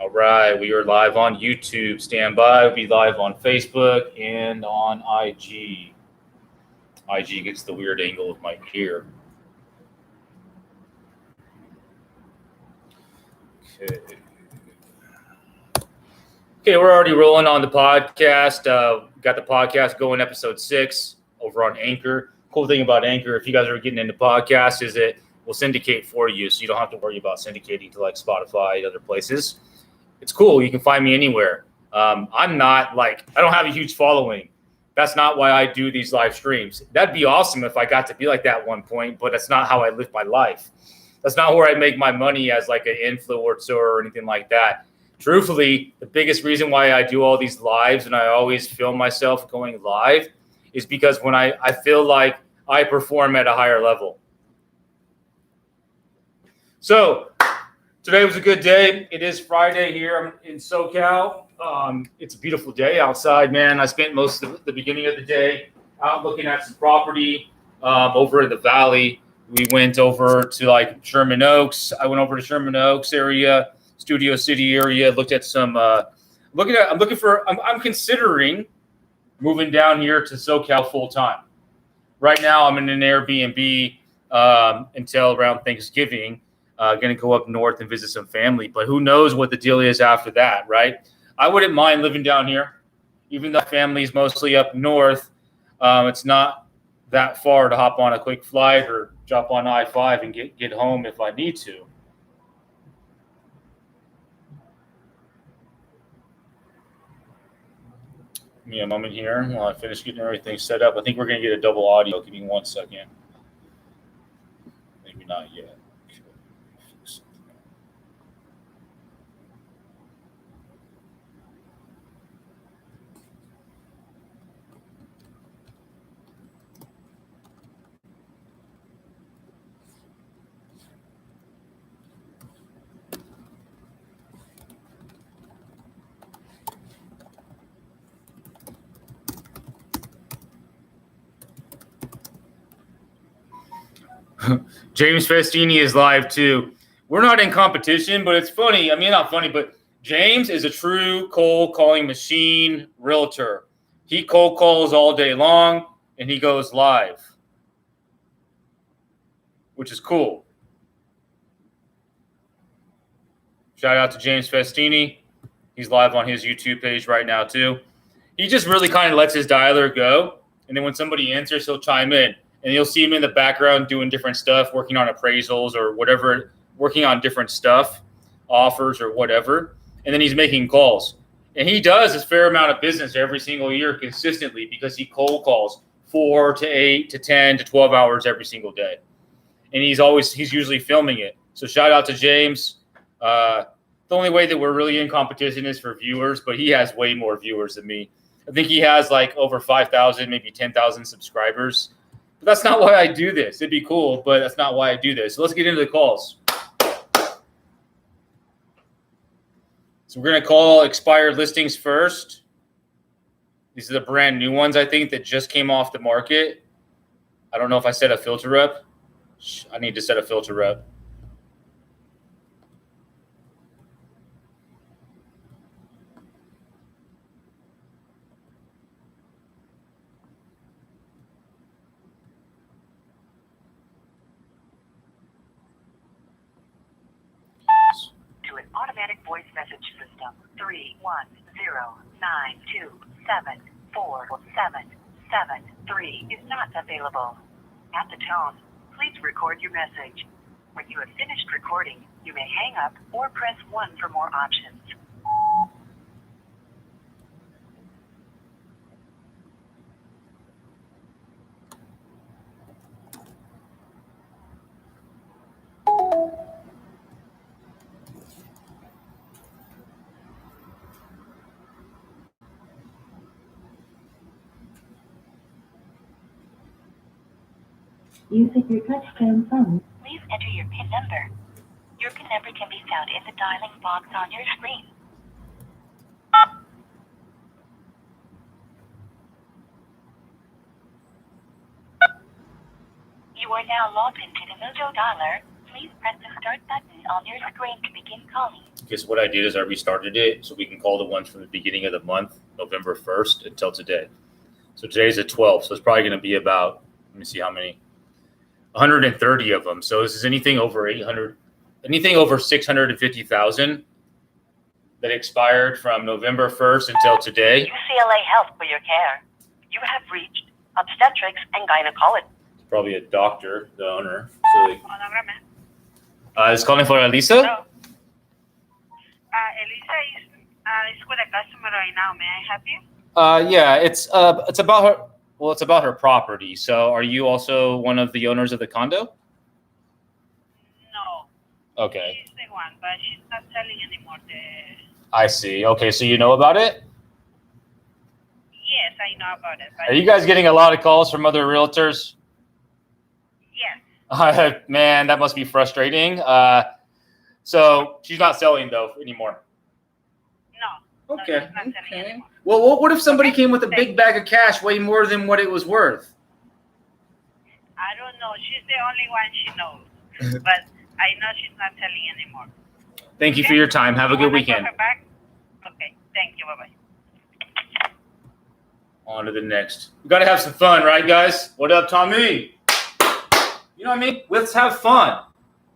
All right, we are live on YouTube. Stand by. We'll be live on Facebook and on IG. IG gets the weird angle of my ear. Okay, we're already rolling on the podcast. Got the podcast going, episode 6 over on Anchor. Cool thing about Anchor, if you guys are getting into podcasts, is it will syndicate for you, so you don't have to worry about syndicating to like Spotify and other places. It's cool. You can find me anywhere. I'm not like, I don't have a huge following. That's not why I do these live streams. That'd be awesome if I got to be like that at one point, but that's not how I live my life. That's not where I make my money as like an influencer or anything like that. Truthfully, the biggest reason why I do all these lives and I always film myself going live is because when I feel like I perform at a higher level. So today was a good day. It is Friday here in SoCal. It's a beautiful day outside, man. I spent most of the beginning of the day out looking at some property over in the valley. We went over to like Sherman Oaks. I went over to Sherman Oaks area, Studio City area. Looked at some. I'm considering moving down here to SoCal full time. Right now, I'm in an Airbnb until around Thanksgiving. Going to go up north and visit some family, but who knows what the deal is after that, right? I wouldn't mind living down here, even though family is mostly up north. It's not that far to hop on a quick flight or jump on I-5 and get home if I need to. Give me a moment here while I finish getting everything set up. I think we're going to get a double audio. Give me 1 second. Maybe not yet. James Festini is live too. We're not in competition, but it's funny. I mean, not funny, but James is a true cold calling machine realtor. He cold calls all day long and he goes live, which is cool. Shout out to James Festini. He's live on his YouTube page right now too. He just really kind of lets his dialer go. And then when somebody answers, he'll chime in. And you'll see him in the background doing different stuff, working on appraisals or whatever, working on different stuff, offers or whatever. And then he's making calls. And he does a fair amount of business every single year consistently because he cold calls 4 to 8 to 10 to 12 hours every single day. And he's usually filming it. So shout out to James. The only way that we're really in competition is for viewers, but he has way more viewers than me. I think he has like over 5,000, maybe 10,000 subscribers. But that's not why I do this. It'd be cool, but that's not why I do this. So let's get into the calls. So we're going to call expired listings first. These are the brand new ones, I think, that just came off the market. I don't know if I set a filter up. I need to set a filter up. Automatic voice message system 31092747773 is not available. At the tone, please record your message. When you have finished recording, you may hang up or press 1 for more options. Using your touchtone phone. Please enter your PIN number. Your PIN number can be found in the dialing box on your screen. You are now logged into the Mojo dialer. Please press the start button on your screen to begin calling. because what I did is I restarted it so we can call the ones from the beginning of the month, November 1st until today. So today's the 12th, so it's probably going to be about, let me see how many, 130 of them. So this is anything over 800, anything over 650,000 that expired from November 1st until today. UCLA Health for your care. You have reached obstetrics and gynecology. It's probably a doctor, the owner. So it's calling for Elisa. Hello. Elisa is with a customer right now. May I help you? Yeah, it's about her. Well, it's about her property. So, are you also one of the owners of the condo? No. Okay, She's the one, but she's not selling anymore. I see. Okay, so you know about it? Yes, I know about it. But Are you guys getting a lot of calls from other realtors? yes. Man, that must be frustrating. So she's not selling though anymore. No. Okay. No, she's not selling Okay. anymore. Well, what if somebody came with a big bag of cash, way more than what it was worth? I don't know. She's the only one she knows. But I know she's not selling anymore. Thank you for your time. Have a good Wanna weekend. call her back? Okay. Thank you. Bye-bye. On to the next. We got to have some fun, right, guys? What up, Tommy? You know what I mean? Let's have fun.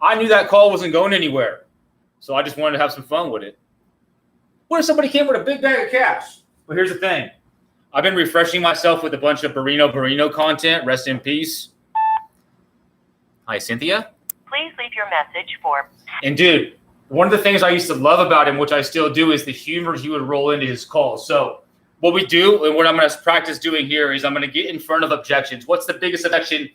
I knew that call wasn't going anywhere, so I just wanted to have some fun with it. What if somebody came with a big bag of cash? Well, here's the thing. I've been refreshing myself with a bunch of Barino content. Rest in peace. Hi, Cynthia. Please leave your message for... And dude, one of the things I used to love about him, which I still do, is the humor he would roll into his calls. So what we do, and what I'm going to practice doing here, is I'm going to get in front of objections. What's the biggest objection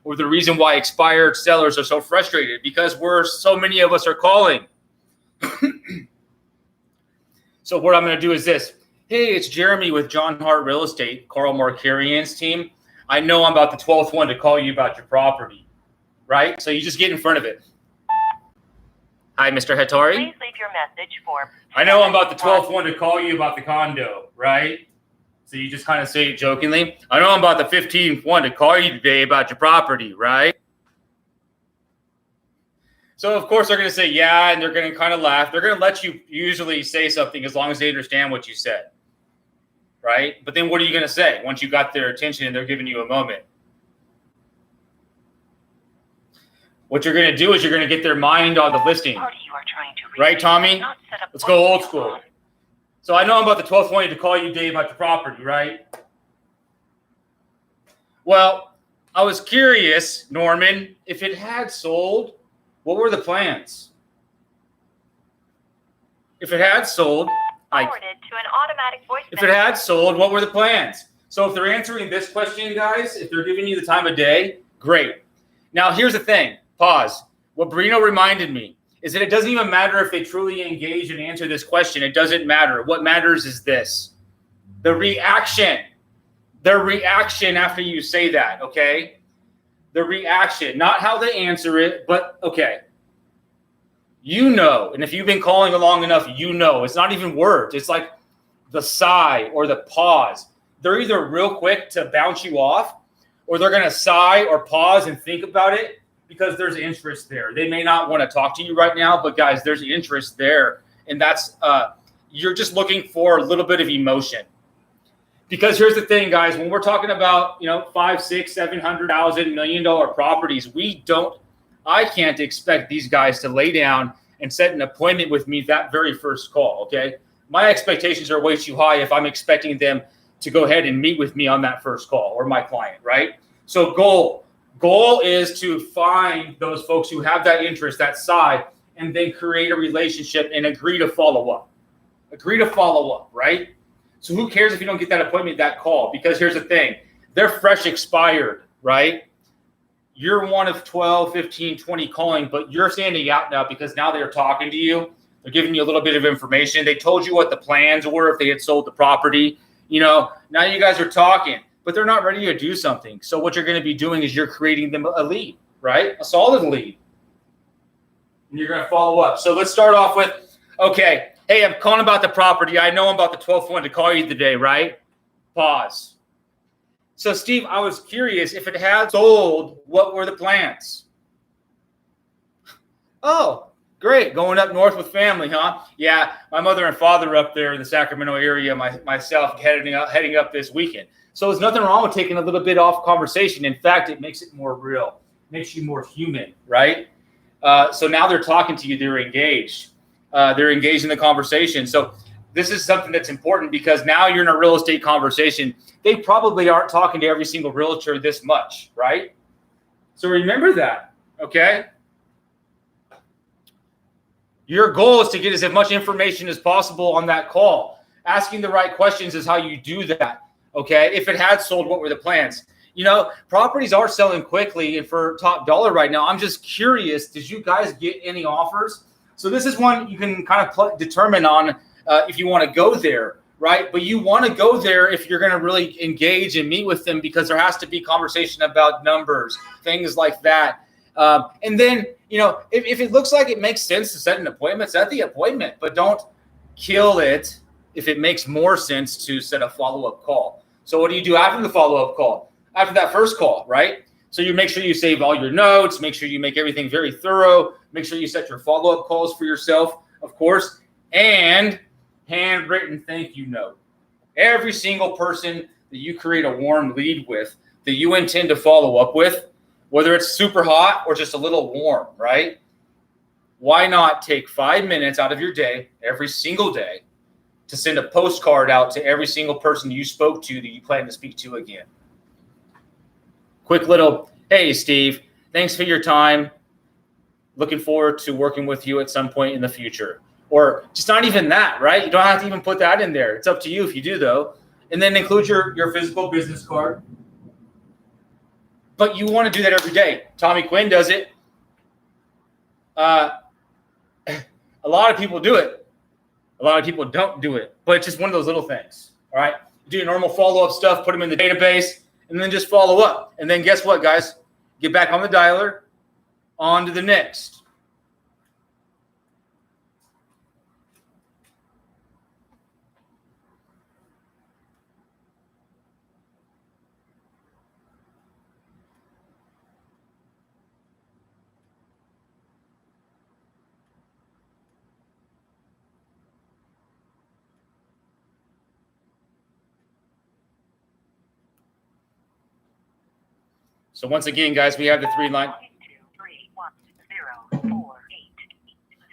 or the reason why expired sellers are so frustrated? Because so many of us are calling. So what I'm going to do is this. Hey, it's Jeremy with John Hart Real Estate, Carl Marquez's team. I know I'm about the 12th one to call you about your property, right? So you just get in front of it. Hi, Mr. Hattori. Please leave your message for... I know I'm about the 12th one to call you about the condo, right? So you just kind of say it jokingly. I know I'm about the 15th one to call you today about your property, right? So, of course, they're going to say, yeah, and they're going to kind of laugh. They're going to let you usually say something as long as they understand what you said, right? But then what are you going to say once you got their attention and they're giving you a moment? What you're going to do is you're going to get their mind on the listing. Party you are trying to reach Right, Tommy? not set up Let's go old voicemail school. on. So I know I'm about the 12th one to call you today about the property, right? Well, I was curious, Norman, if it had sold, what were the plans? If it had sold, Forwarded to an automatic voice if it had sold, what were the plans? So if they're answering this question, guys, if they're giving you the time of day, great. Now, here's the thing. Pause. What Barino reminded me is that it doesn't even matter if they truly engage and answer this question. It doesn't matter. What matters is this. The reaction. Their reaction after you say that, okay? The reaction. Not how they answer it, but, okay. You know, and if you've been calling long enough, you know. It's not even words. It's like the sigh or the pause. They're either real quick to bounce you off, or they're going to sigh or pause and think about it because there's interest there. They may not want to talk to you right now, but guys, there's interest there. And that's, you're just looking for a little bit of emotion. Because here's the thing, guys, when we're talking about, $500,000, $600,000, $700,000, $1 million properties, I can't expect these guys to lay down and set an appointment with me that very first call, okay? My expectations are way too high if I'm expecting them to go ahead and meet with me on that first call, or my client, right? So goal is to find those folks who have that interest, that side, and then create a relationship and agree to follow up. Right? So who cares if you don't get that appointment, that call? Because here's the thing. They're fresh expired, right? You're one of 12, 15, 20 calling, but you're standing out now because now they're talking to you. They're giving you a little bit of information. They told you what the plans were if they had sold the property. Now you guys are talking, but they're not ready to do something. So what you're going to be doing is you're creating them a lead, right? A solid lead. And you're going to follow up. So let's start off with, okay, hey, I'm calling about the property. I know I'm about the 12th one to call you today, right? Pause. So, Steve, I was curious, if it had sold, what were the plans? Oh, Great. Going up north with family, huh? Yeah, my mother and father up there in the Sacramento area, myself heading up this weekend. So there's nothing wrong with taking a little bit off conversation. In fact, it makes it more real, makes you more human, right? So now they're talking to you. They're engaged. They're engaged in the conversation. So this is something that's important because now you're in a real estate conversation. They probably aren't talking to every single realtor this much, right? So remember that, okay? Your goal is to get as much information as possible on that call. Asking the right questions is how you do that, okay? If it had sold, what were the plans? You know, properties are selling quickly and for top dollar right now. I'm just curious, did you guys get any offers? So this is one you can kind of determine on if you want to go there, right? But you want to go there if you're going to really engage and meet with them because there has to be conversation about numbers, things like that. And then, you know, if it looks like it makes sense to set an appointment, set the appointment, but don't kill it if it makes more sense to set a follow-up call. So what do you do after the follow-up call? After that first call, right? So you make sure you save all your notes, make sure you make everything very thorough, make sure you set your follow-up calls for yourself, of course, and handwritten thank you note. Every single person that you create a warm lead with, that you intend to follow up with, whether it's super hot or just a little warm, right? Why not take 5 minutes out of your day, every single day, to send a postcard out to every single person you spoke to that you plan to speak to again? Quick little, hey, Steve, thanks for your time. Looking forward to working with you at some point in the future. Or just not even that, right? You don't have to even put that in there. It's up to you if you do, though. And then include your physical business card. But you want to do that every day. Tommy Quinn does it. A lot of people do it. A lot of people don't do it. But it's just one of those little things, all right? Do your normal follow-up stuff, put them in the database, and then just follow up. And then guess what, guys? Get back on the dialer, on to the next. So once again, guys, we have the 3 line.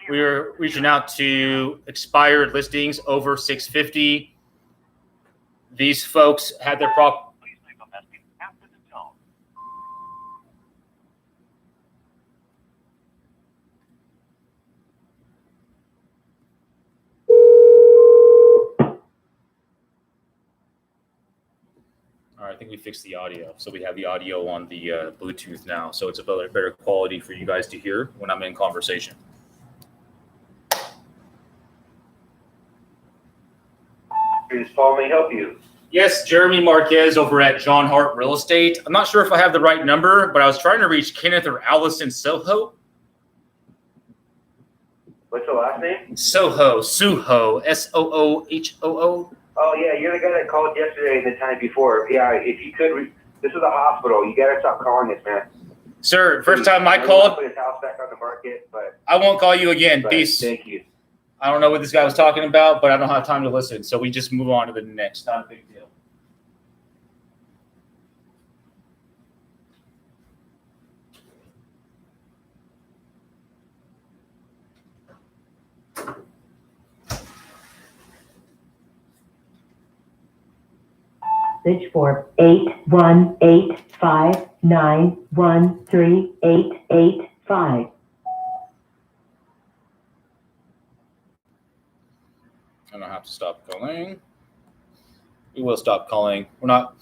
We are reaching out to expired listings over 650. These folks had their prop. Please leave a message after the tone. All right, I think we fixed the audio. So we have the audio on the Bluetooth now. So it's a better quality for you guys to hear when I'm in conversation. This Paul may help you. Yes, Jeremy Marquez over at John Hart Real Estate. I'm not sure if I have the right number, but I was trying to reach Kenneth or Allison Soho. What's your last name? Soho, Sohoo. Oh, yeah, you're the guy that called yesterday and the time before. Yeah, if you could, this is a hospital. You got to stop calling us, man. Sir, first time I I'm called, put his house back on the market, but I won't call you again. Peace. thank you. I don't know what this guy was talking about, but I don't have time to listen. So we just move on to the next. Not a big deal. Message for 81859138885. I don't have to stop calling. We will stop calling. We're not.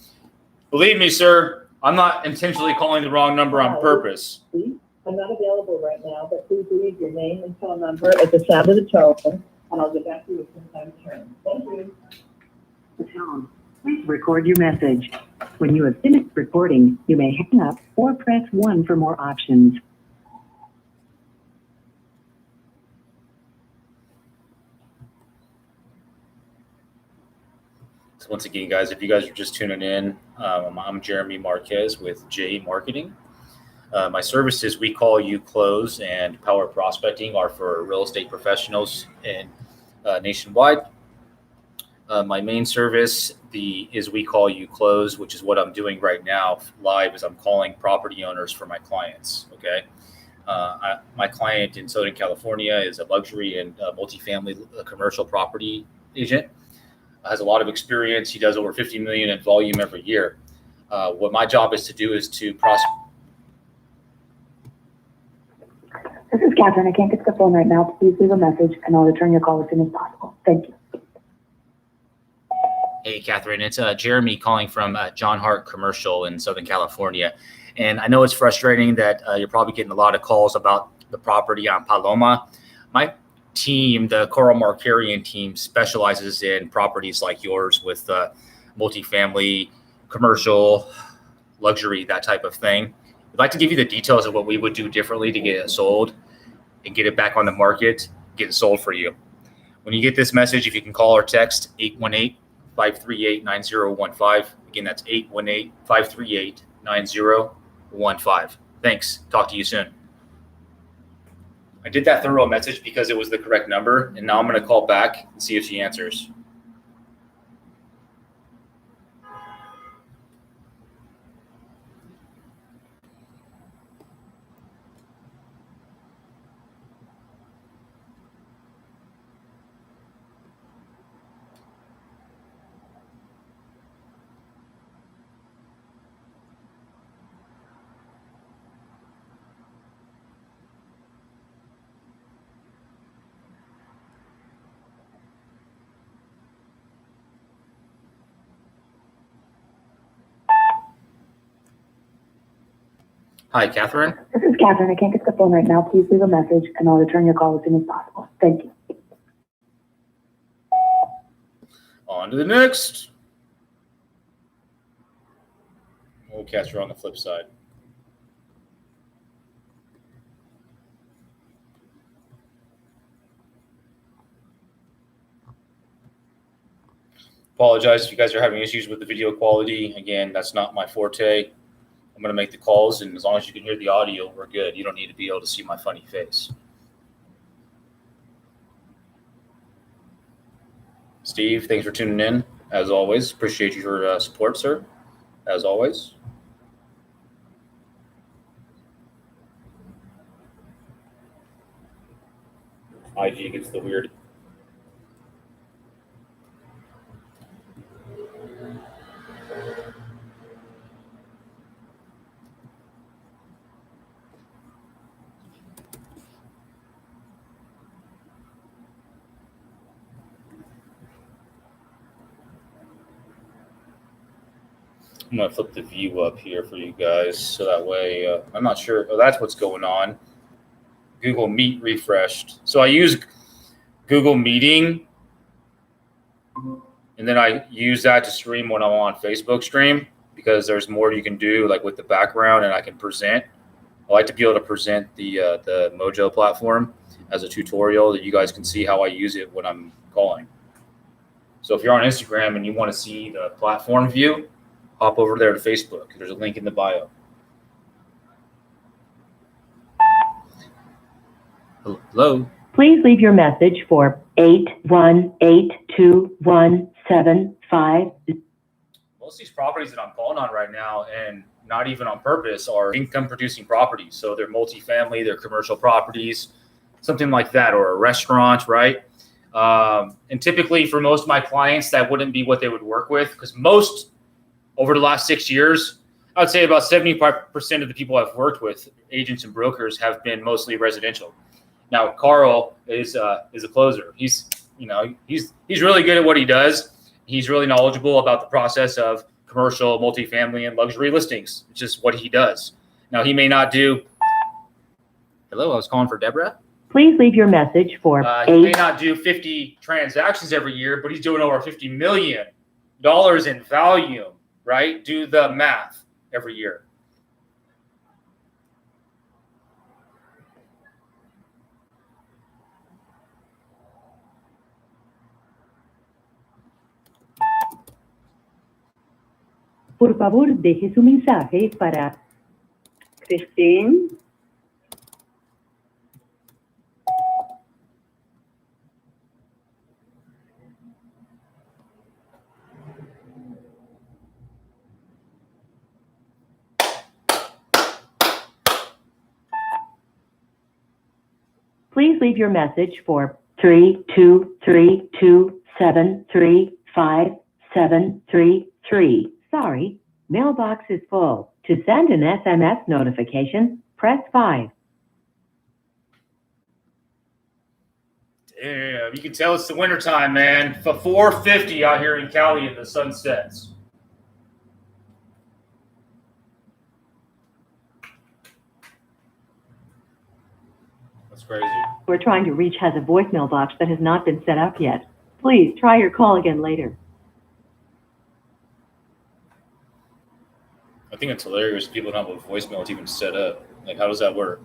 Believe me, sir, I'm not intentionally calling the wrong number on purpose. I'm not available right now, but please leave your name and phone number at the sound of the tone, and I'll get back to you as soon as I return. Thank you. The tone. Please record your message. When you have finished recording, you may hang up or press 1 for more options. So once again, guys, if you guys are just tuning in, I'm Jeremy Marquez with jmarqeting. My services, we call you close, and power prospecting are for real estate professionals and nationwide. My main service is we call you close, which is what I'm doing right now live, is I'm calling property owners for my clients. Okay. My client in Southern California is a luxury and multifamily commercial property agent. Has a lot of experience. He does over 50 million in volume every year. What my job is to do is to prospect. This is Catherine. I can't get to the phone right now. Please leave a message and I'll return your call as soon as possible. Thank you. Hey, Catherine, it's Jeremy calling from John Hart Commercial in Southern California. And I know it's frustrating that you're probably getting a lot of calls about the property on Paloma. My team, the Coral Marqueting team, specializes in properties like yours with multifamily, commercial, luxury, that type of thing. I'd like to give you the details of what we would do differently to get it sold and get it back on the market, get it sold for you. When you get this message, if you can call or text 818-538-9015. Again, that's 818-538-9015. Thanks. Talk to you soon. I did that thorough message because it was the correct number, and now I'm going to call back and see if she answers. Hi, Catherine. This is Catherine. I can't get to the phone right now. Please leave a message and I'll return your call as soon as possible. Thank you. On to the next. We'll catch her on the flip side. Apologize if you guys are having issues with the video quality. Again, that's not my forte. I'm going to make the calls, and as long as you can hear the audio, we're good. You don't need to be able to see my funny face. Steve, thanks for tuning in, as always. Appreciate your support, sir, as always. IG gets the weird. I'm going to flip the view up here for you guys so that way I'm not sure. Oh, that's what's going on. Google Meet refreshed. So I use Google Meeting, and then I use that to stream when I'm on Facebook stream because there's more you can do, like with the background, and I can present. I like to be able to present the Mojo platform as a tutorial that you guys can see how I use it when I'm calling. So if you're on Instagram and you want to see the platform view, hop over there to Facebook. There's a link in the bio. Hello. Please leave your message for 8182175. Most of these properties that I'm calling on right now, and not even on purpose, are income producing properties. So they're multifamily, they're commercial properties, something like that, or a restaurant, right? And typically for most of my clients, that wouldn't be what they would work with, because most, over the last 6 years, I would say about 75% of the people I've worked with, agents and brokers, have been mostly residential. Now, Carl is a closer. He's really good at what he does. He's really knowledgeable about the process of commercial, multifamily, and luxury listings. It's just what he does. Now, he may not do. Hello, I was calling for Deborah. Please leave your message for He may not do 50 transactions every year, but he's doing over $50 million in volume, right? Do the math every year. Por favor, deje su mensaje para Christine? Please leave your message for 32327357333. Sorry, mailbox is full. To send an SMS notification, press 5. Damn, you can tell it's the wintertime, man. For 4:50 out here in Cali and the sun sets. That's crazy. We're trying to reach has a voicemail box that has not been set up yet. Please try your call again later. I think it's hilarious people don't have a voicemail it's even set up. Like, how does that work?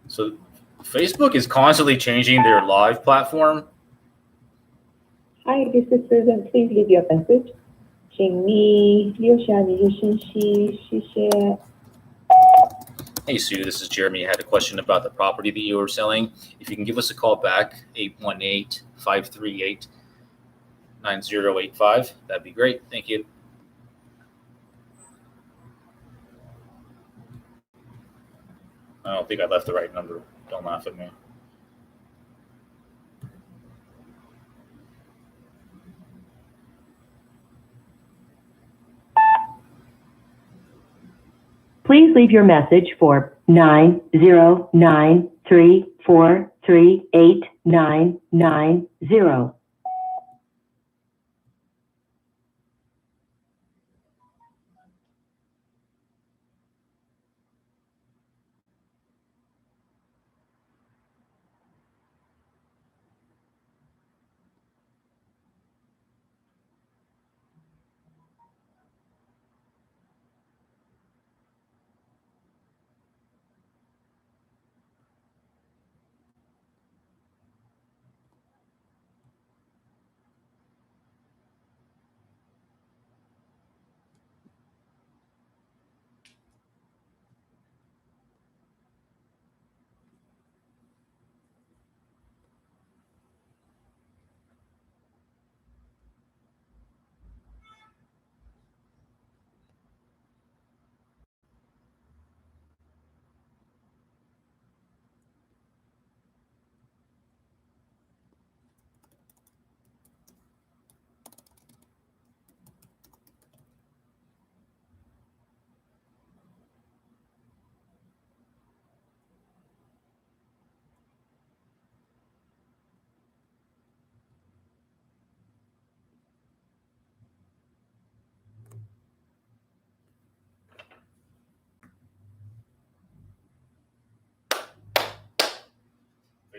So Facebook is constantly changing their live platform. Hi, this is Susan. Please leave your message. 请你留下你的信息，谢谢。 Hey, Sue, this is Jeremy. I had a question about the property that you were selling. If you can give us a call back, 818-538-9085, that'd be great. Thank you. I don't think I left the right number. Don't laugh at me. Please leave your message for 90934389990.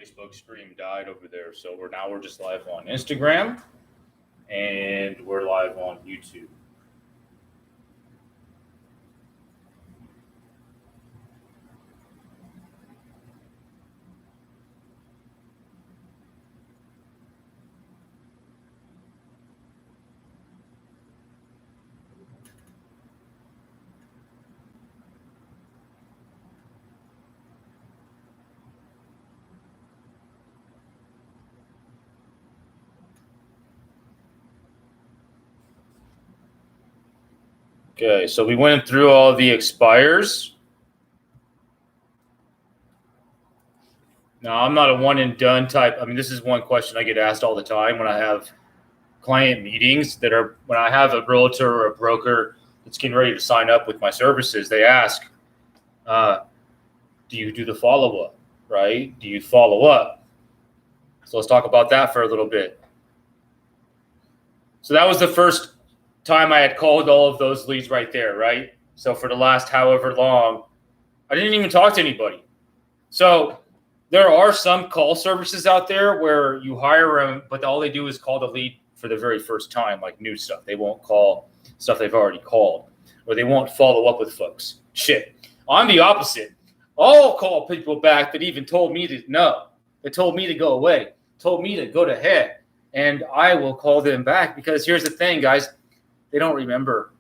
Facebook stream died over there, so we're just live on Instagram, and we're live on YouTube. Okay, so we went through all the expires. Now, I'm not a one and done type. I mean, this is one question I get asked all the time when I have client meetings that are, when I have a realtor or a broker that's getting ready to sign up with my services, they ask, do you do the follow-up, right? Do you follow up? So let's talk about that for a little bit. So that was the first time I had called all of those leads right there, right? So for the last however long, I didn't even talk to anybody. So there are some call services out there where you hire them, but all they do is call the lead for the very first time, like new stuff. They won't call stuff they've already called, or they won't follow up with folks. Shit. I'm the opposite. I'll call people back that even told me to no. They told me to go away. told me to go to head, and I will call them back, because here's the thing, guys, they don't remember.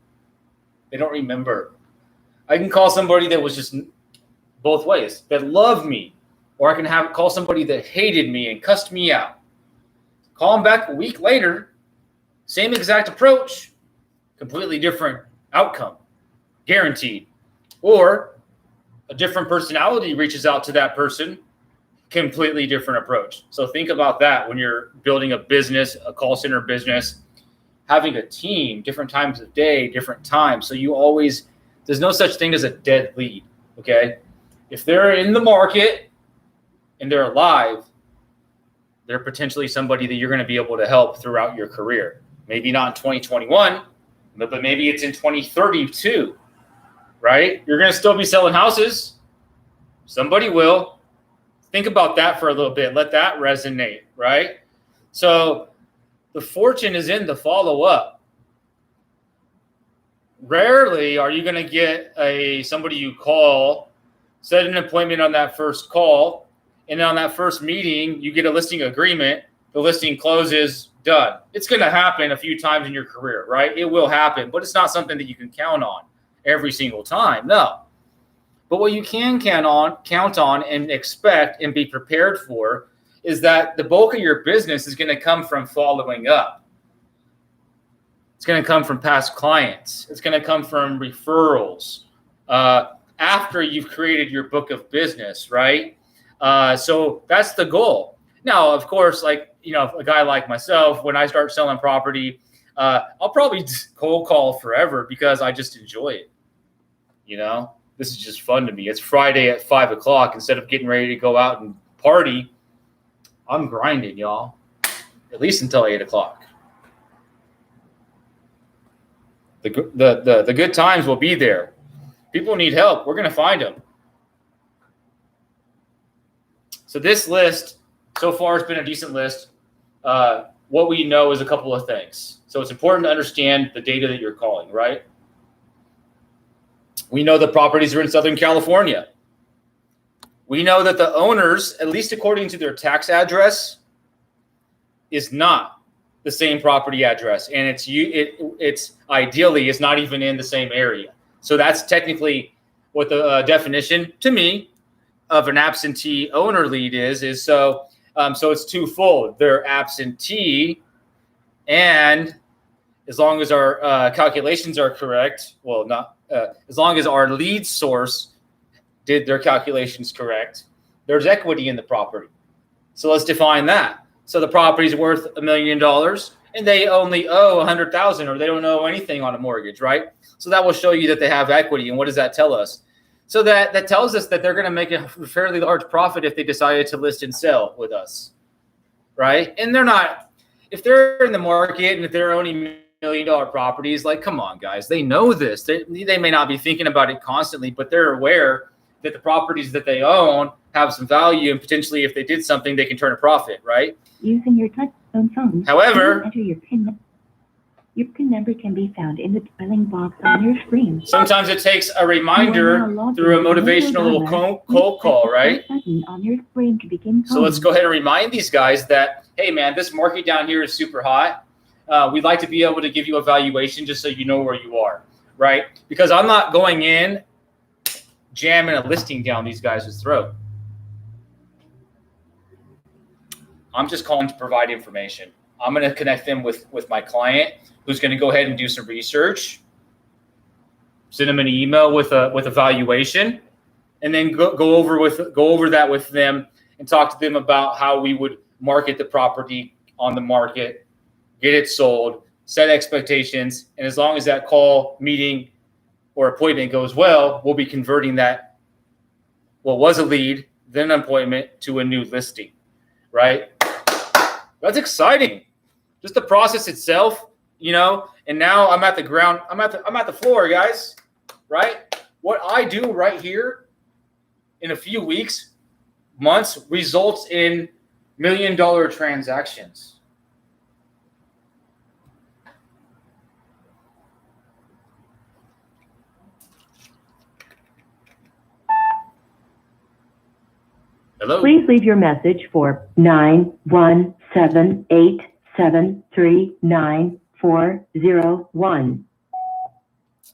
They don't remember. I can call somebody that was just both ways, that loved me, or I can call somebody that hated me and cussed me out. Call them back a week later, same exact approach, completely different outcome, guaranteed. Or a different personality reaches out to that person, completely different approach. So think about that when you're building a business, a call center business, having a team, different times of day, different times. So you always, there's no such thing as a dead lead, okay? If they're in the market and they're alive, they're potentially somebody that you're going to be able to help throughout your career. Maybe not in 2021, but maybe it's in 2032, right? You're going to still be selling houses. Somebody will. Think about that for a little bit. Let that resonate, right? So the fortune is in the follow-up. Rarely are you going to get somebody you call, set an appointment on that first call, and on that first meeting, you get a listing agreement, the listing closes, done. It's going to happen a few times in your career, right? It will happen, but it's not something that you can count on every single time, no. But what you can count on and expect and be prepared for is that the bulk of your business is going to come from following up. It's going to come from past clients. It's going to come from referrals after you've created your book of business, right? So that's the goal. Now, of course, like, you know, a guy like myself, when I start selling property, I'll probably cold call forever because I just enjoy it. You know, this is just fun to me. It's Friday at 5 o'clock. Instead of getting ready to go out and party, I'm grinding, y'all, at least until 8 o'clock. The good times will be there. People need help. We're going to find them. So this list so far has been a decent list. What we know is a couple of things. So it's important to understand the data that you're calling, right? We know the properties are in Southern California. We know that the owners, at least according to their tax address, is not the same property address, and it's ideally it's not even in the same area. So that's technically what the definition to me of an absentee owner lead is. So it's twofold. They're absentee, and as long as our calculations are correct, well, not as long as our lead source did their calculations correct, there's equity in the property. So let's define that. So the property is worth $1 million, and they only owe $100,000, or they don't owe anything on a mortgage, right? So that will show you that they have equity. And what does that tell us? So that tells us that they're going to make a fairly large profit if they decided to list and sell with us, right? And they're not, if they're in the market and if they're owning $1 million properties, like, come on, guys, they know this. They may not be thinking about it constantly, but they're aware that the properties that they own have some value, and potentially if they did something, they can turn a profit, right? Using your touch phone. However, Enter your PIN. Your PIN number can be found in the dialing box on your screen. sometimes it takes a reminder through a motivational little cold call, right? Button on your screen to begin So let's go ahead and remind these guys that, hey, man, this market down here is super hot. We'd like to be able to give you a valuation just so you know where you are, right? Because I'm not going in jamming a listing down these guys' throat. I'm just calling to provide information. I'm going to connect them with my client, who's going to go ahead and do some research, send them an email with a valuation, and then go over that with them and talk to them about how we would market the property on the market, get it sold, set expectations, and as long as that call, meeting, or appointment goes well, we'll be converting that what was a lead, then an appointment, to a new listing, right? That's exciting. Just the process itself, you know. And now I'm at the ground. I'm at the floor, guys. Right? What I do right here in a few weeks, months, results in $1 million transactions. Hello? Please leave your message for 917-873-9401.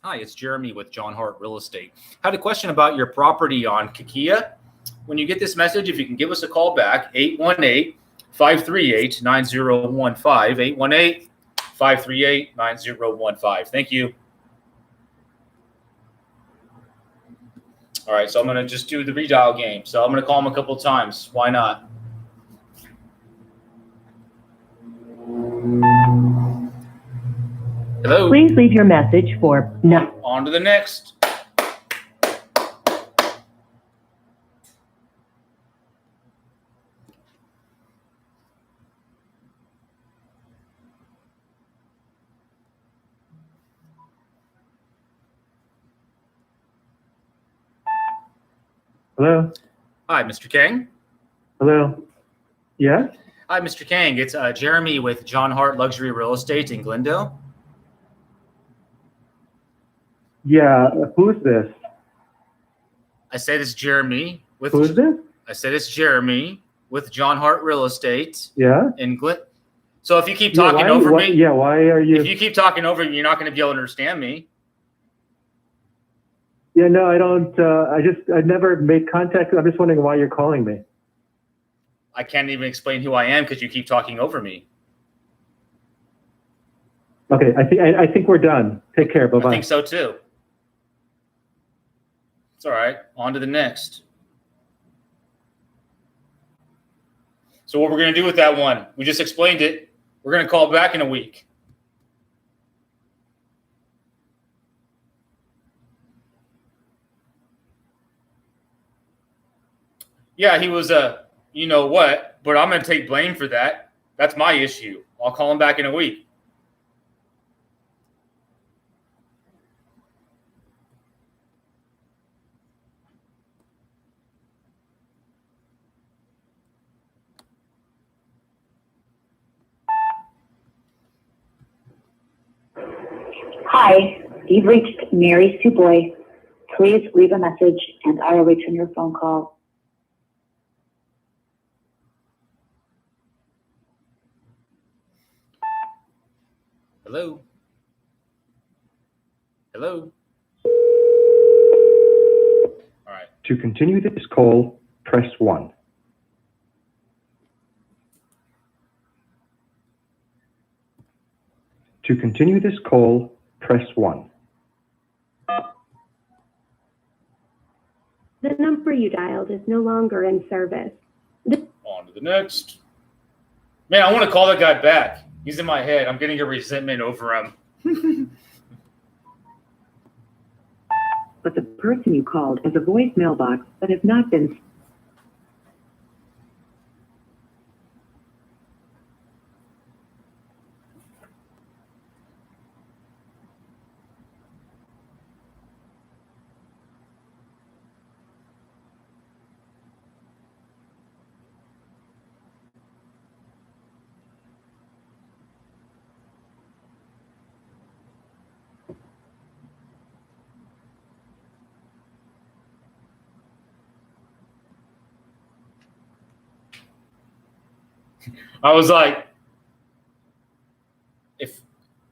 Hi, it's Jeremy with John Hart Real Estate. Had a question about your property on Kakia. When you get this message, if you can give us a call back, 818-538-9015, 818-538-9015. Thank you. All right, so I'm going to just do the redial game. So I'm going to call him a couple of times. Why not? Hello? Please leave your message for On to the next. Hello? Hi, Mr. Kang. Hello? Yes? Hi, Mr. Kang. It's Jeremy with John Hart Luxury Real Estate in Glendale. Yeah, who's this? I said it's Jeremy with. Who's this? I said it's Jeremy with John Hart Real Estate Yeah? in Glen. So if you keep talking over me, Yeah, why are you? if you keep talking over me, you're not going to be able to understand me. Yeah, no, I don't, I never made contact. I'm just wondering why you're calling me. I can't even explain who I am because you keep talking over me. Okay, I think we're done. Take care, I bye-bye. think so too. It's all right. On to the next. So what we're going to do with that one, we just explained it. We're going to call back in a week. Yeah, he was you know what, but I'm going to take blame for that. That's my issue. I'll call him back in a week. Hi, you've reached Mary Suboy. Please leave a message and I will return your phone call. Hello? Hello? All right. To continue this call, press 1. To continue this call, press 1. The number you dialed is no longer in service. On to the next. Man, I want to call that guy back. He's in my head. I'm getting a resentment over him. but the person you called has a voicemail box that has not been. I was like, if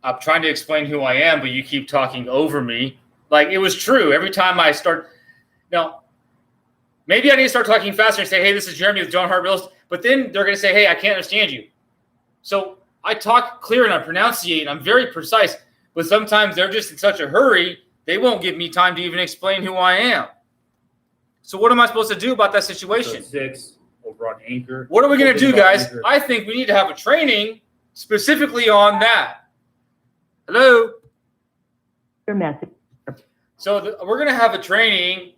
I'm trying to explain who I am, but you keep talking over me. Like, it was true. Every time I start, now, maybe I need to start talking faster and say, hey, this is Jeremy with John Hart Real Estate. But then they're going to say, hey, I can't understand you. So I talk clear and I pronunciate and I'm very precise. But sometimes they're just in such a hurry, they won't give me time to even explain who I am. So what am I supposed to do about that situation? So 6 over on Anchor. What are we going to do, guys? Anchor. I think we need to have a training specifically on that. Hello? Your message. So we're going to have a training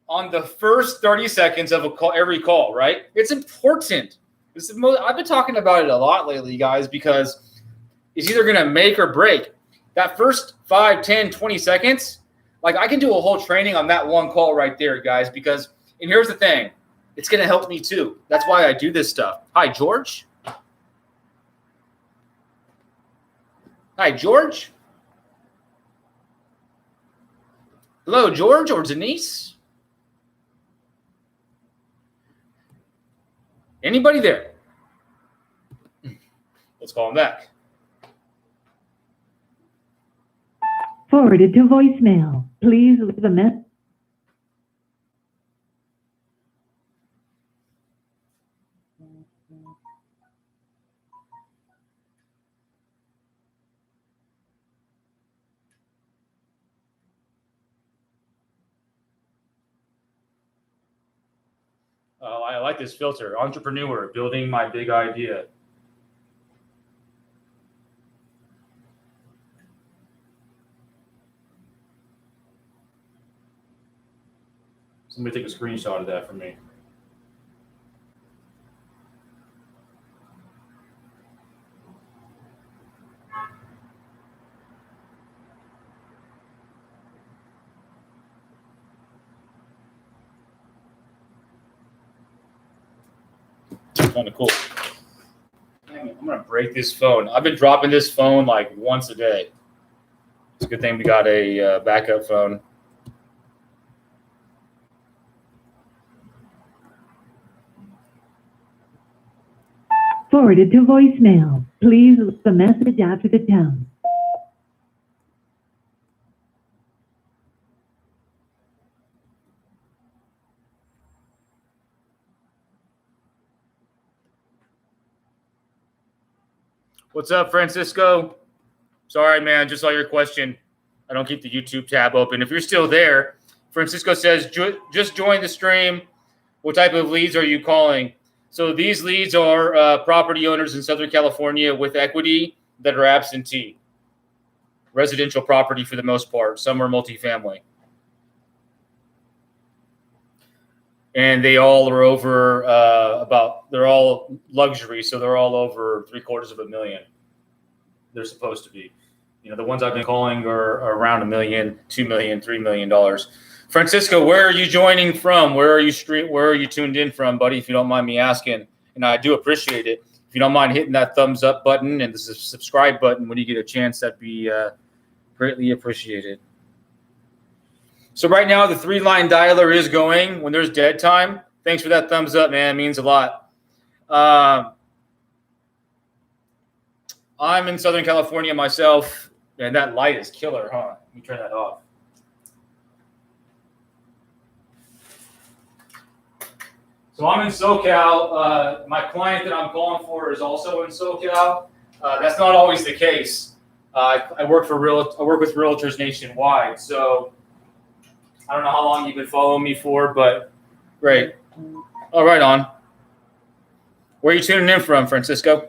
on the first 30 seconds of a call, every call, right? It's important. I've been talking about it a lot lately, guys, because it's either going to make or break. That first 5, 10, 20 seconds, like I can do a whole training on that one call right there, guys, because, and here's the thing, it's going to help me too. That's why I do this stuff. Hi, George. Hi, George. Hello, George or Denise. Anybody there? Let's call him back. Forwarded to voicemail. Please leave a message. I like this filter. Entrepreneur, building my big idea. Somebody take a screenshot of that for me. Kind of cool. I'm gonna break this phone. I've been dropping this phone like once a day. It's a good thing we got a backup phone. Forwarded to voicemail. Please leave a message after the tone. What's up, Francisco? Sorry, man. Just saw your question. I don't keep the YouTube tab open. If you're still there, Francisco says, just join the stream. What type of leads are you calling? So these leads are property owners in Southern California with equity that are absentee. Residential property for the most part. Some are multifamily. And they all are over they're all luxury, so they're all over $750,000. They're supposed to be. You know, the ones I've been calling are around $1 million, $2 million, $3 million. Francisco, where are you joining from? Where are you tuned in from, buddy? If you don't mind me asking, and I do appreciate it. If you don't mind hitting that thumbs up button and the subscribe button when you get a chance, that'd be greatly appreciated. So right now, the 3-line dialer is going when there's dead time. Thanks for that thumbs up, man. It means a lot. I'm in Southern California myself, and that light is killer, huh? Let me turn that off. So I'm in SoCal. My client that I'm calling for is also in SoCal. That's not always the case. I work with realtors nationwide, so I don't know how long you've been following me for, but great. Oh, right on. Where are you tuning in from, Francisco?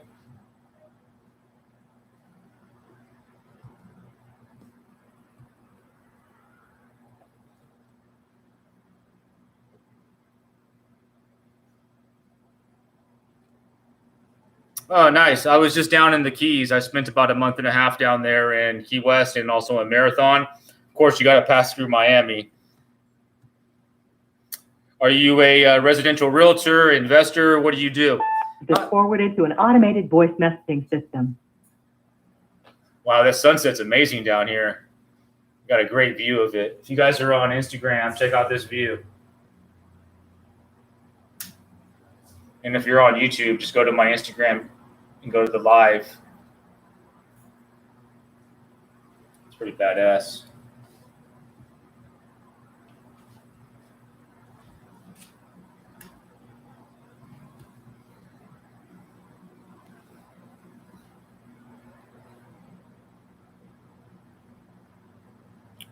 Oh, nice. I was just down in the Keys. I spent about a month and a half down there in Key West and also in Marathon. Of course, you got to pass through Miami. Are you a residential realtor, investor? What do you do? Is forwarded to an automated voice messaging system. Wow, this sunset's amazing down here. Got a great view of it. If you guys are on Instagram, check out this view. And if you're on YouTube, just go to my Instagram and go to the live. It's pretty badass.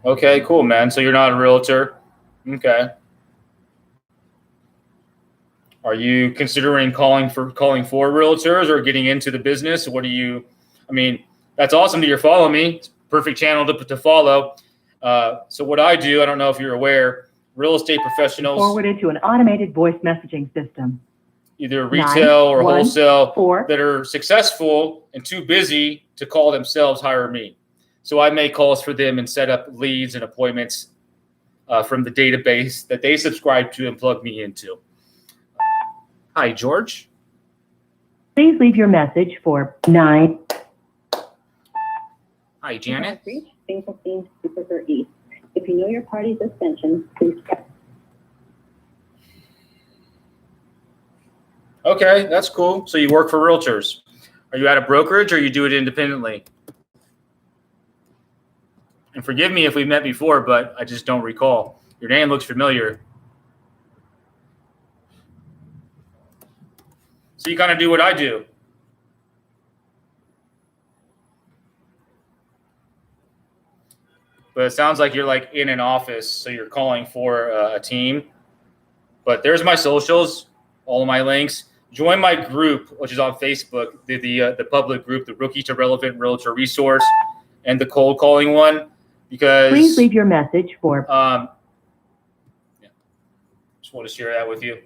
Okay, cool, man. So you're not a realtor. Okay. Are you considering calling for realtors or getting into the business? What do you, I mean, that's awesome that you're following me. It's a perfect channel to follow. So what I do, I don't know if you're aware, real estate professionals. Forwarded to an automated voice messaging system. Either retail or 9, 1, wholesale 4. That are successful and too busy to call themselves hire me. So I make calls for them and set up leads and appointments from the database that they subscribe to and plug me into. Hi, George. Please leave your message for 9. Hi, Janet. Reach 15 Super East. If you know your party's extension, please press. Okay, that's cool. So you work for realtors. Are you at a brokerage or you do it independently? And forgive me if we met before, but I just don't recall. Your name looks familiar. So you kind of do what I do. But it sounds like you're like in an office, so you're calling for a team. But there's my socials, all of my links. Join my group, which is on Facebook, the public group, the Rookie to Relevant Realtor Resource, and the cold calling one, because Please leave your message for. Just want to share that with you.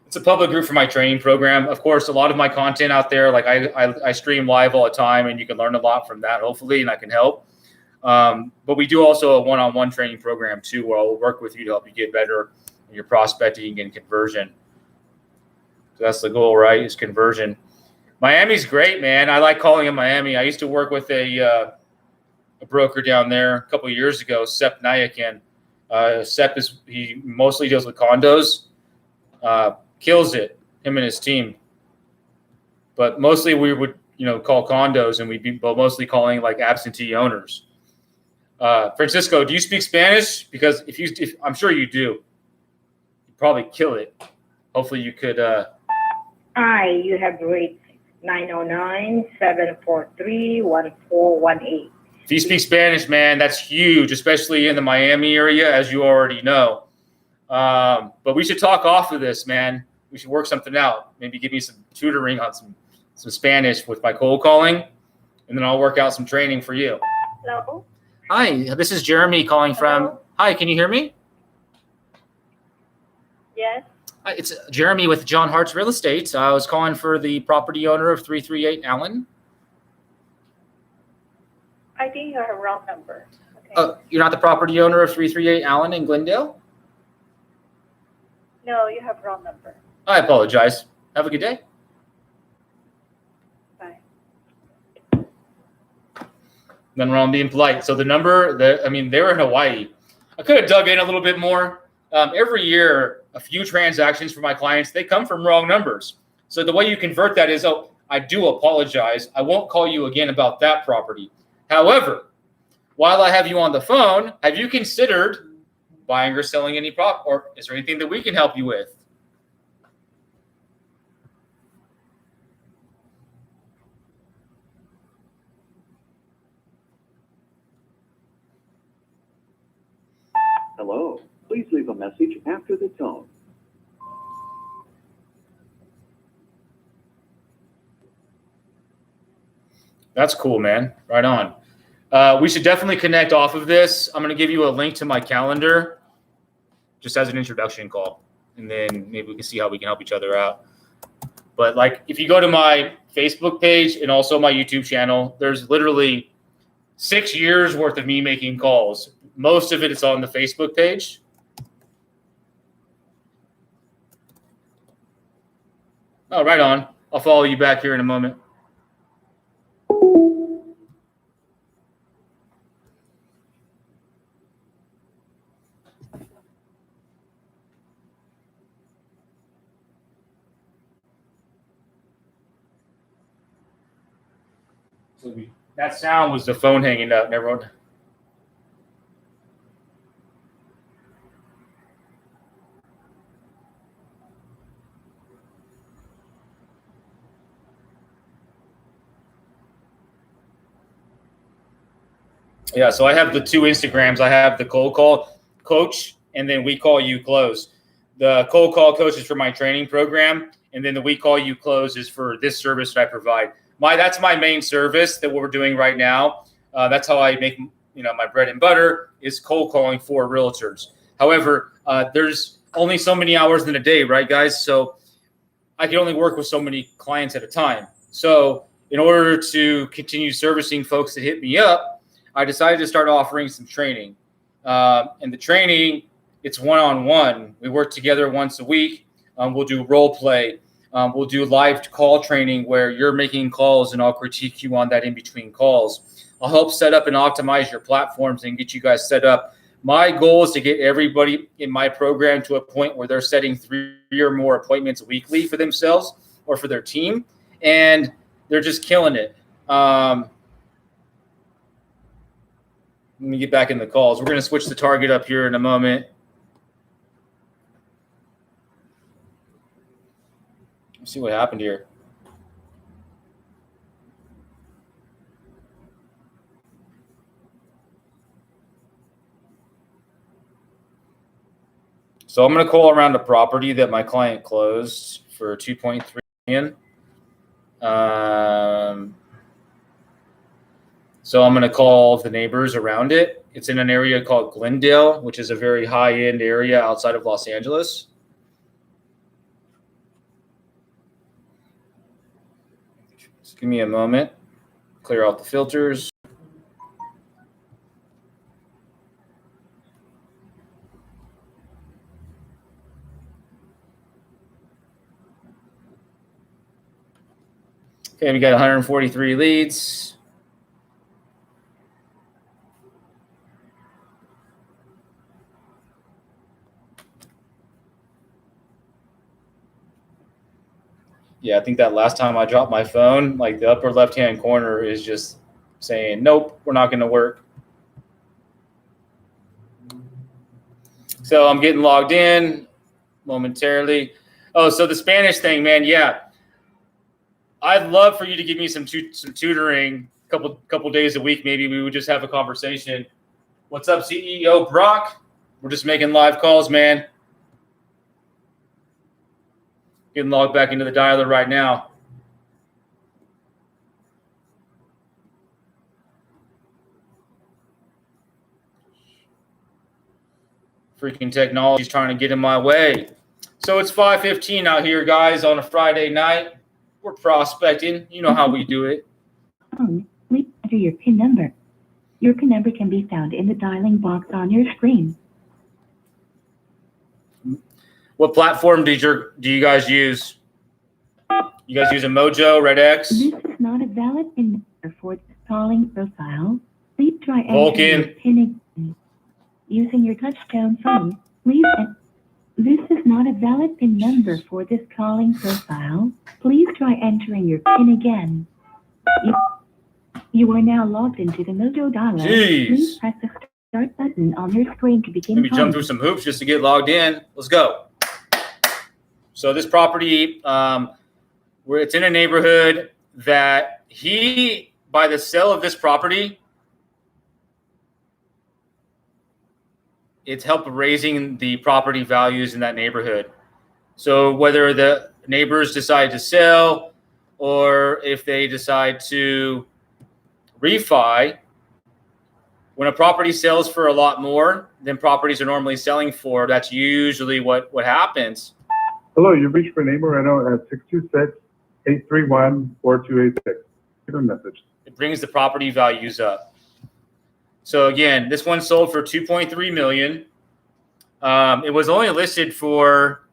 It's a public group for my training program. Of course, a lot of my content out there, like I stream live all the time, and you can learn a lot from that, hopefully, and I can help. But we do also a one-on-one training program too, where I'll work with you to help you get better in your prospecting and conversion. So that's the goal, right? Is conversion. Miami's great, man. I like calling in Miami. I used to work with a broker down there a couple of years ago, Sep Nayakin. Sep he mostly deals with condos. Kills it, him and his team. But mostly we would, call condos, and we'd be mostly calling like absentee owners. Francisco, do you speak Spanish? Because if I'm sure you do, you'd probably kill it. Hopefully you could. Hi, you have reached 909-743-1418. If you speak Spanish, man, that's huge, especially in the Miami area, as you already know. But we should talk off of this, man. We should work something out. Maybe give me some tutoring on some Spanish with my cold calling, and then I'll work out some training for you. Hello? Hi, this is Jeremy calling from. Hello? Hi, can you hear me? Yes? Hi, it's Jeremy with John Hart's Real Estate. I was calling for the property owner of 338 Allen. I think you have a wrong number. Okay. You're not the property owner of 338 Allen in Glendale? No, you have wrong number. I apologize. Have a good day. Bye. Then we're on being polite. So the number, they're in Hawaii. I could have dug in a little bit more. Every year, a few transactions for my clients, they come from wrong numbers. So the way you convert that is, I do apologize. I won't call you again about that property. However, while I have you on the phone, have you considered buying or selling any prop, or is there anything that we can help you with? Hello. Please leave a message after the tone. That's cool, man. Right on. We should definitely connect off of this. I'm going to give you a link to my calendar just as an introduction call, and then maybe we can see how we can help each other out. But like, if you go to my Facebook page and also my YouTube channel, there's literally 6 years worth of me making calls. Most of it is on the Facebook page. Oh, right on. I'll follow you back here in a moment. So that sound was the phone hanging up. Never mind. Yeah, so I have the two Instagrams. I have the cold call coach, and then we call you close. The cold call coach is for my training program, and then the we call you close is for this service that I provide. That's my main service that we're doing right now. That's how I make my bread and butter is cold calling for realtors. However, there's only so many hours in a day, right, guys? So I can only work with so many clients at a time. So in order to continue servicing folks that hit me up, I decided to start offering some training. And the training, it's one-on-one. We work together once a week. We'll do role play. We'll do live call training where you're making calls and I'll critique you on that in between calls. I'll help set up and optimize your platforms and get you guys set up My goal is to get everybody in my program to a point where they're setting 3 or more appointments weekly for themselves or for their team, and they're just killing it. Let me get back in the calls. We're going to switch the target up here in a moment. Let's see what happened here. So I'm going to call around a property that my client closed for $2.3 million. So I'm going to call the neighbors around it. It's in an area called Glendale, which is a very high-end area outside of Los Angeles. Just give me a moment. Clear out the filters. Okay, we got 143 leads. Yeah, I think that last time I dropped my phone, like the upper left-hand corner is just saying, nope, we're not going to work. So I'm getting logged in momentarily. Oh, so the Spanish thing, man, yeah. I'd love for you to give me some tutoring, couple days a week. Maybe we would just have a conversation. What's up, CEO Brock? We're just making live calls, man. Getting logged back into the dialer right now. Freaking technology's trying to get in my way. So it's 5:15 out here, guys, on a Friday night. We're prospecting. You know how we do it. Please enter your PIN number. Your PIN number can be found in the dialing box on your screen. What platform do you guys use? You guys use a Mojo, RedX? This is not a valid PIN number for this calling profile. Please try entering Vulcan. your PIN again. Using your touchtone phone, please enter. This is not a valid PIN number for this calling profile. Please try entering your PIN again. You are now logged into the Mojo dialer. Jeez. Please press the start button on your screen to begin Maybe calling. jump through some hoops just to get logged in. Let's go. So this property, where it's in a neighborhood that by the sale of this property, it's helped raising the property values in that neighborhood. So whether the neighbors decide to sell or if they decide to refi, when a property sells for a lot more than properties are normally selling for, that's usually what happens. Hello, you've reached Renee Moreno at 626-831-4286. Give a message. It brings the property values up. So again, this one sold for $2.3 million. It was only listed for,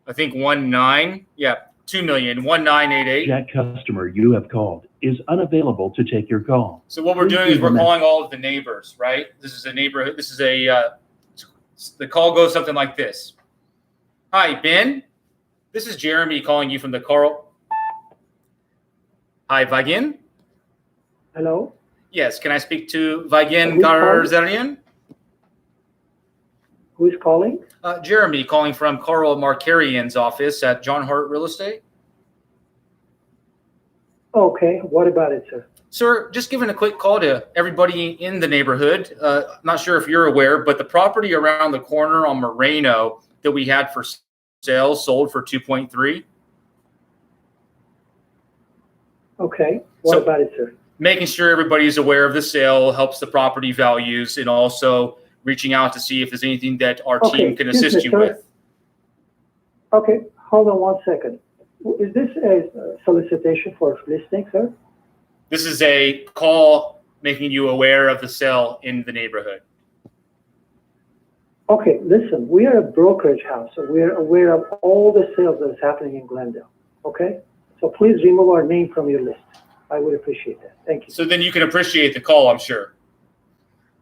I think, 1.9. Yeah, $2 million, 1.988. That customer you have called is unavailable to take your call. So what we're doing is we're calling all of the neighbors, right? This is a neighborhood. This is the call goes something like this. Hi, Ben. This is Jeremy calling you from the Carl. Hi, Vagen. Hello. Yes, can I speak to Vagen Garzarian? Who is calling? Jeremy calling from Carl Markarian's office at John Hart Real Estate. Okay, what about it, sir? Sir, just giving a quick call to everybody in the neighborhood. Not sure if you're aware, but the property around the corner on Moreno that we had for sale sold for 2.3. Okay, what about it, sir? Making sure everybody's aware of the sale helps the property values, and also reaching out to see if there's anything that our team can assist you with. Okay, hold on one second. Is this a solicitation for listing, sir? This is a call making you aware of the sale in the neighborhood. Okay, listen, we are a brokerage house, so we are aware of all the sales that is happening in Glendale, okay? So please remove our name from your list. I would appreciate that. Thank you. So then you can appreciate the call, I'm sure.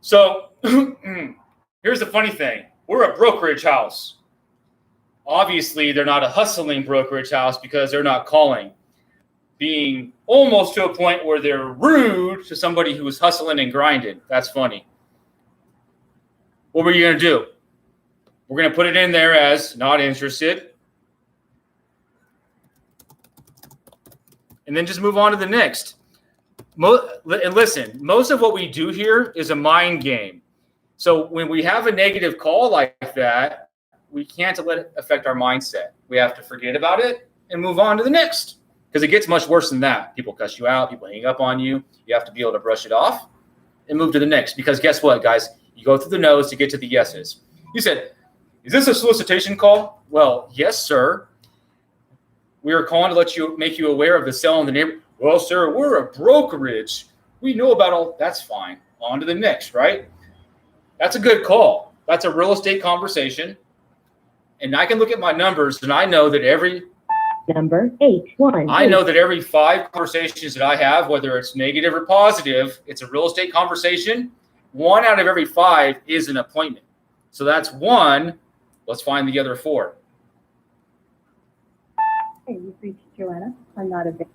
So Here's the funny thing. We're a brokerage house. Obviously, they're not a hustling brokerage house because they're not calling, being almost to a point where they're rude to somebody who is hustling and grinding. That's funny. What were you going to do? We're going to put it in there as not interested. And then just move on to the next. And listen, most of what we do here is a mind game. So when we have a negative call like that, we can't let it affect our mindset. We have to forget about it and move on to the next, because it gets much worse than that. People cuss you out. People hang up on you. You have to be able to brush it off and move to the next, because guess what, guys? You go through the no's to get to the yeses. You said, is this a solicitation call? Well, yes, sir. We are calling to make you aware of the sale in the neighborhood. Well, sir, we're a brokerage. We know about all. That's fine. On to the next, right? That's a good call. That's a real estate conversation. And I can look at my numbers and I know that every 5 conversations that I have, whether it's negative or positive, it's a real estate conversation. 1 out of every 5 is an appointment. So that's 1. Let's find the other 4. Hey, you've reached Joanna. I'm not available.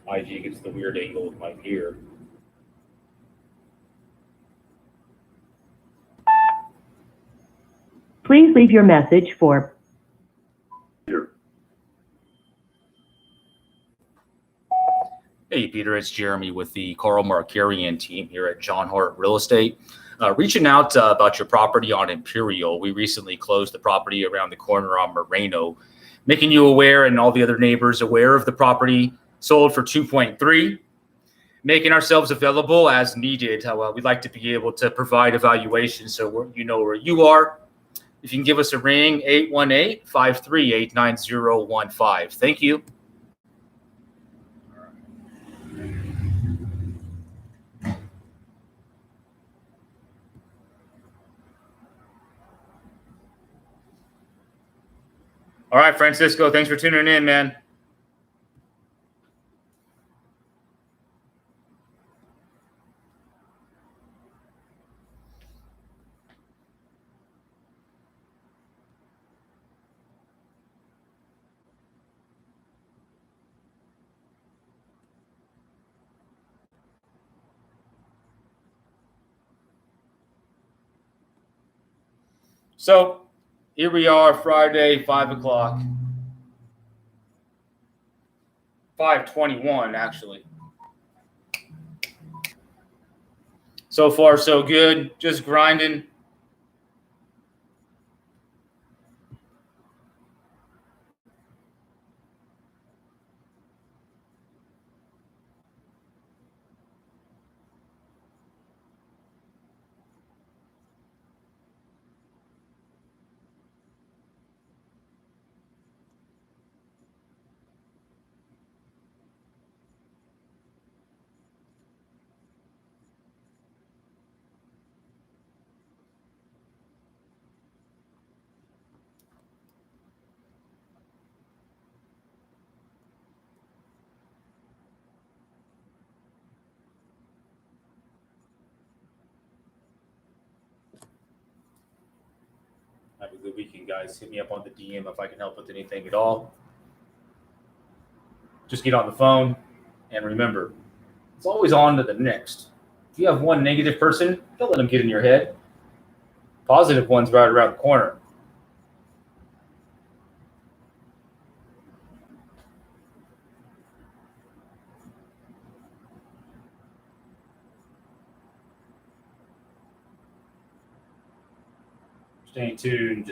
IG gets the weird angle with my ear. Please leave your message for Hey, Peter, it's Jeremy with the Carl Marqeting team here at John Hart Real Estate. Reaching out about your property on Imperial. We recently closed the property around the corner on Moreno, making you aware and all the other neighbors aware of the property sold for 2.3, making ourselves available as needed. We'd like to be able to provide evaluation so you know where you are. If you can give us a ring, 818-538-9015. Thank you. All right, Francisco, thanks for tuning in, man. So here we are, Friday, 5 o'clock. 5:21, actually. So far, so good. Just grinding. Have a good weekend, guys. Hit me up on the DM if I can help with anything at all. Just get on the phone, and remember, it's always on to the next. If you have one negative person, don't let them get in your head. Positive one's right around the corner. Stay tuned,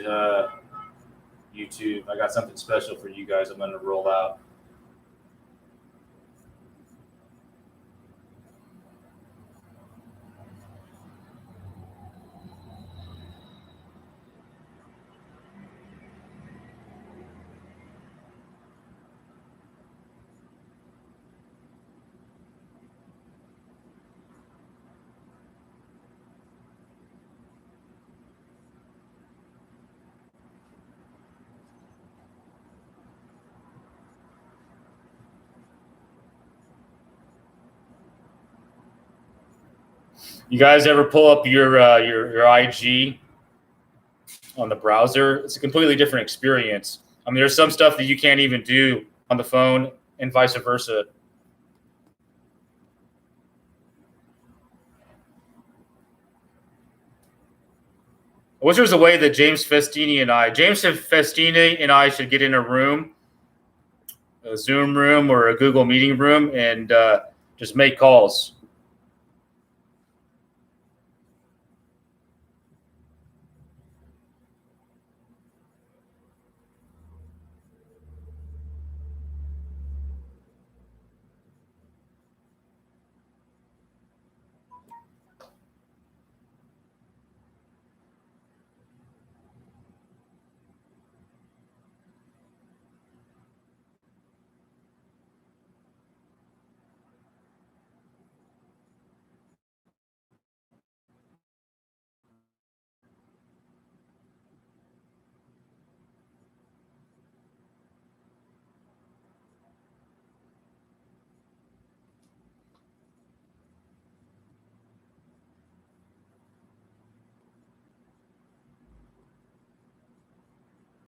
YouTube. I got something special for you guys I'm going to roll out. You guys ever pull up your IG on the browser? It's a completely different experience. I mean, there's some stuff that you can't even do on the phone and vice versa. I wish there was a way that James Festini and I should get in a room, a Zoom room or a Google meeting room, and just make calls.